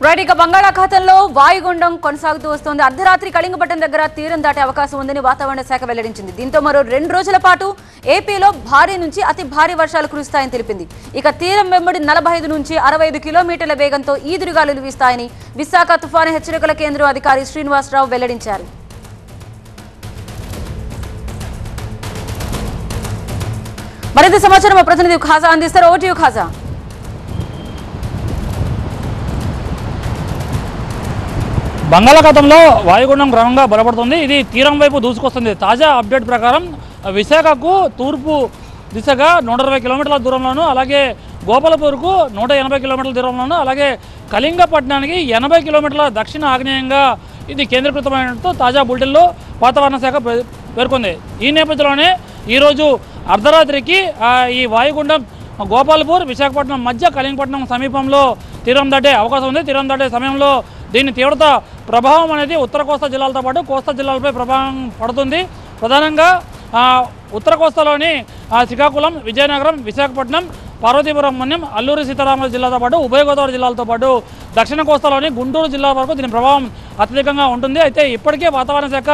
Right ఇక బంగాళాఖాతంలో వాయుగుండం కొనసాగుతూ వస్తోంది. అర్ధరాత్రి కళింగపట్టణం దగ్గర తీరం దాటే అవకాశం ఉందని వాతావరణ శాఖ వెల్లడించింది. దీంతో మరో 2 రోజుల పాటు ఏపీలో భారీ నుంచి అతి భారీ వర్షాలు కురుస్తాయని తెలిపింది. ఇక తీరం వెంబడి 45 నుంచి 65 కిలోమీటర్ల వేగంతో ఈదురుగాలులు వీస్తాయని విశాఖ తుఫాను హెచ్చరికల కేంద్రం అధికారి శ్రీనివాసరావు వెల్లడించారు. మరింత సమాచారం మా ప్రతినిధి ఖాజా అందిస్తారు. Over to you Khaja. బంగాళాఖాతంలో వాయుగుండం క్రమంగా బలపడుతుంది. ఇది తీరం వైపు దూసుకొస్తుంది. తాజా అప్డేట్ ప్రకారం విశాఖకు తూర్పు దిశగా 120 కిలోమీటర్ల దూరంలోను, అలాగే గోపాలపూర్కు 180 కిలోమీటర్ల దూరంలోను, అలాగే కళింగపట్నానికి 80 కిలోమీటర్ల దక్షిణ ఆగ్నేయంగా ఇది కేంద్రీకృతమైనట్టు తాజా బులెటిన్లో వాతావరణ శాఖ పేర్కొంది. ఈ నేపథ్యంలోనే ఈరోజు అర్ధరాత్రికి ఈ వాయుగుండం గోపాలపూర్ విశాఖపట్నం మధ్య కళింగపట్నం సమీపంలో తీరం దాటే అవకాశం ఉంది. తీరం దాటే సమయంలో దీని తీవ్రత ప్రభావం అనేది ఉత్తర కోస్తా జిల్లాలతో పాటు కోస్తా జిల్లాలపై ప్రభావం పడుతుంది. ప్రధానంగా ఉత్తర కోస్తాలోని శ్రీకాకుళం, విజయనగరం, విశాఖపట్నం, పార్వతీపురం, మన్యం, అల్లూరి సీతారామరాజు జిల్లాతో పాటు ఉభయ గోదావరి జిల్లాలతో పాటు దక్షిణ కోస్తాలోని గుంటూరు జిల్లా వరకు దీని ప్రభావం అత్యధికంగా ఉంటుంది. అయితే ఇప్పటికే వాతావరణ శాఖ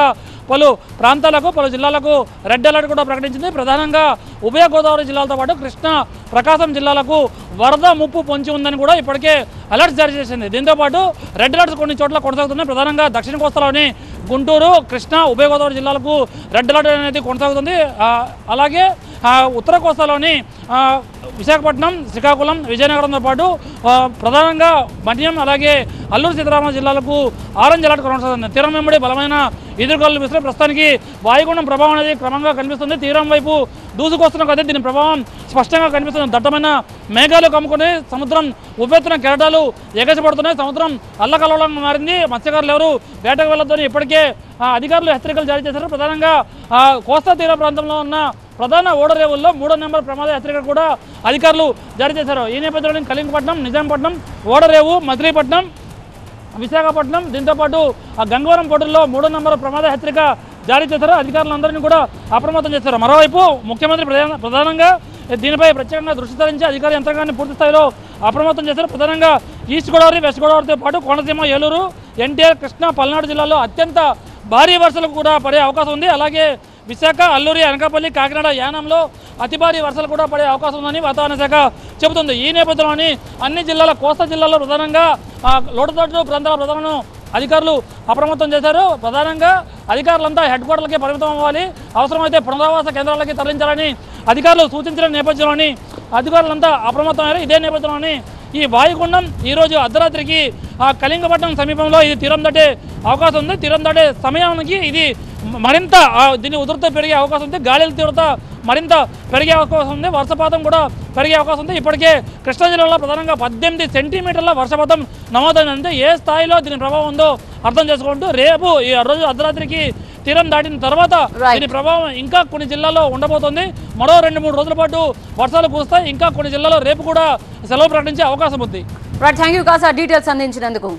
పలు ప్రాంతాలకు, పలు జిల్లాలకు రెడ్ అలర్ట్ కూడా ప్రకటించింది. ప్రధానంగా ఉభయ గోదావరి జిల్లాలతో పాటు కృష్ణా, ప్రకాశం జిల్లాలకు వరద ముప్పు పొంచి ఉందని కూడా ఇప్పటికే అలర్ట్స్ జారీ చేసింది. దీంతోపాటు రెడ్ అలర్ట్స్ కొన్ని చోట్ల కొనసాగుతున్నాయి. ప్రధానంగా దక్షిణ కోస్తాలోని గుంటూరు, కృష్ణా, ఉభయ గోదావరి జిల్లాలకు రెడ్ అలర్ట్ అనేది కొనసాగుతుంది. అలాగే ఉత్తర కోస్తాలోని విశాఖపట్నం, శ్రీకాకుళం, విజయనగరంతో పాటు ప్రధానంగా మన్యం, అలాగే అల్లూరు సీతారామరాజు జిల్లాలకు ఆరెంజ్ అలర్ట్ కొనసాగుతుంది. తీరం వెంబడి బలమైన ఎదురుగాలు వీస్తున్నాయి. ప్రస్తుతానికి వాయుగుండం ప్రభావం అనేది క్రమంగా కనిపిస్తుంది. తీరం వైపు దూసుకొస్తున్న కొద్దీ దీని ప్రభావం స్పష్టంగా కనిపిస్తుంది. దట్టమైన మేఘాలు కమ్ముకుని సముద్రం ఉవ్వెత్తున కెరటాలు ఎగసిపడుతున్నాయి. సముద్రం అల్లకల్లోలంగా మారింది. మత్స్యకారులు ఎవరు వేటకు వెళ్లొద్దని ఇప్పటికే అధికారులు హెచ్చరికలు జారీ చేశారు. ప్రధానంగా కోస్తా తీర ప్రాంతంలో ఉన్న ప్రధాన ఓడరేవుల్లో 3వ నెంబర్ ప్రమాద హెచ్చరిక కూడా అధికారులు జారీ చేశారు. ఈ నేపథ్యంలో కళింగపట్నం, నిజాంపట్నం, ఓడరేవు, మచిలీపట్నం, విశాఖపట్నం, దీంతోపాటు గంగవరం పోర్టుల్లో 3వ నెంబర్ ప్రమాద హెచ్చరిక జారీ చేశారు. అధికారులందరినీ కూడా అప్రమత్తం చేశారు. మరోవైపు ముఖ్యమంత్రి ప్రధానంగా దీనిపై ప్రత్యేకంగా దృష్టి సారించి అధికార యంత్రాంగాన్ని పూర్తి స్థాయిలో అప్రమత్తం చేశారు. ప్రధానంగా ఈస్ట్ గోదావరి, వెస్ట్ గోదావరితో పాటు కోనసీమ, ఏలూరు, ఎన్టీఆర్, కృష్ణా, పల్నాడు జిల్లాల్లో అత్యంత భారీ వర్షాలు కూడా పడే అవకాశం ఉంది. అలాగే విశాఖ, అల్లూరి, అనకాపల్లి, కాకినాడ, యానంలో అతి భారీ వర్షాలు కూడా పడే అవకాశం ఉందని వాతావరణ శాఖ చెబుతుంది. ఈ నేపథ్యంలోని అన్ని జిల్లాల, కోస్తా జిల్లాలో ప్రధానంగా లోటుతట్టు ప్రాంతాల ప్రజలను అధికారులు అప్రమత్తం చేశారు. ప్రధానంగా అధికారులంతా హెడ్ క్వార్టర్లకే పరిమితం అవ్వాలి, అవసరమైతే పునరావాస కేంద్రాలకి తరలించాలని అధికారులు సూచించిన నేపథ్యంలోని అధికారులంతా అప్రమత్తమయ్యారు. ఇదే నేపథ్యంలోని ఈ వాయుగుండం ఈరోజు అర్ధరాత్రికి కళింగపట్నం సమీపంలో ఇది తీరం దాటే అవకాశం ఉంది. తీరం దాటే సమయానికి ఇది మరింత దీని ఉధృత పెరిగే అవకాశం ఉంది. గాలుల తీవ్రత మరింత పెరిగే అవకాశం ఉంది. వర్షపాతం కూడా పెరిగే అవకాశం ఉంది. ఇప్పటికే కృష్ణా జిల్లాలో ప్రధానంగా 18 సెంటీమీటర్ల వర్షపాతం నమోదైందంటే ఏ స్థాయిలో దీని ప్రభావం ఉందో అర్థం చేసుకుంటూ రేపు ఈ రోజు అర్ధరాత్రికి తీరం దాటిన తర్వాత దీని ప్రభావం ఇంకా కొన్ని జిల్లాల్లో ఉండబోతోంది. మరో 2-3 రోజుల పాటు వర్షాలు కురుస్తాయి. ఇంకా కొన్ని జిల్లాలో రేపు కూడా సెలవు ప్రకటించే అవకాశం ఉంది. థ్యాంక్ యూ కాసా డీటెయిల్స్ అందించినందుకు.